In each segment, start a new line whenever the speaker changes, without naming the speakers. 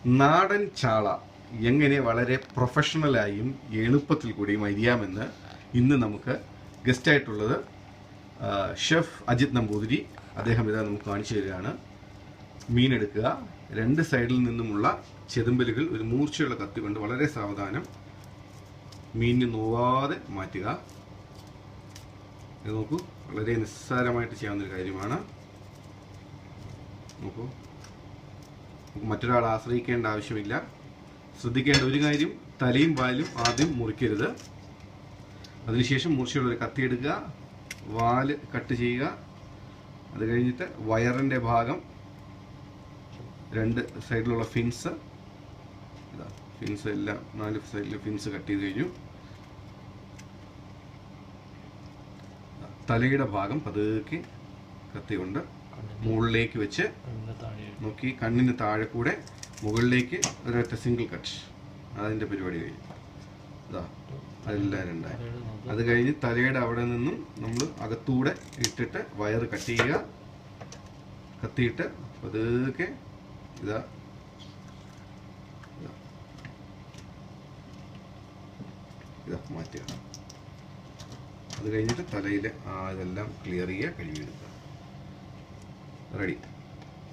നാടൻ ചാള എങ്ങനെ വളരെ പ്രൊഫഷണലായും എളുപ്പത്തിൽ കൂടിയും അരിയാമെന്ന് ഇന്ന് നമുക്ക് ഗസ്റ്റായിട്ടുള്ളത് ഷെഫ് അജിത് നമ്പൂതിരി. അദ്ദേഹം ഇതാ നമുക്ക് കാണിച്ചു തരികയാണ്. മീനെടുക്കുക, രണ്ട് സൈഡിൽ നിന്നുമുള്ള ചെതുമ്പലുകൾ ഒരു മൂർച്ചയുള്ള കത്തി കൊണ്ട് വളരെ സാവധാനം മീനിന് നോവാതെ മാറ്റുക. ഇത് നോക്കൂ, വളരെ നിസ്സാരമായിട്ട് ചെയ്യാവുന്നൊരു കാര്യമാണ്. നോക്കൂ, മറ്റൊരാളെ ആശ്രയിക്കേണ്ട ആവശ്യമില്ല. ശ്രദ്ധിക്കേണ്ട ഒരു കാര്യം, തലയും വാലും ആദ്യം മുറിക്കരുത്. അതിനുശേഷം മൂർച്ചയുള്ളൊരു കത്തി എടുക്കുക, വാല് കട്ട് ചെയ്യുക. അത് കഴിഞ്ഞിട്ട് വയറിൻ്റെ ഭാഗം, രണ്ട് സൈഡിലുള്ള ഫിൻസ്, ഇതാ ഫിൻസ് എല്ലാം 4 സൈഡിലെ ഫിൻസ് കട്ട് ചെയ്ത് കഴിഞ്ഞു. തലയുടെ ഭാഗം പതുക്കെ കത്തി കൊണ്ട് മുകളിലേക്ക് വെച്ച് നോക്കി, കണ്ണിന് താഴെ കൂടെ മുകളിലേക്ക് ഒരൊറ്റ സിംഗിൾ കട്ട്. അതിൻ്റെ പരിപാടി കഴിഞ്ഞു. ഇതാ അതെല്ലാം രണ്ടായി. അത് കഴിഞ്ഞ് തലയുടെ അവിടെ നിന്നും നമ്മൾ അകത്തൂടെ ഇട്ടിട്ട് വയറ് കട്ട് ചെയ്യുക. കത്തിയിട്ട് പതുക്കെ ഇതാ ഇതാ മാറ്റുക. അത് കഴിഞ്ഞിട്ട് തലയിൽ ഇതെല്ലാം ക്ലിയർ ചെയ്യുക, കഴുകിയെടുക്കുക. Ready,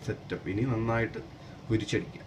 setup. ഇനി നന്നായിട്ട് പൊരിച്ചടിക്കുക.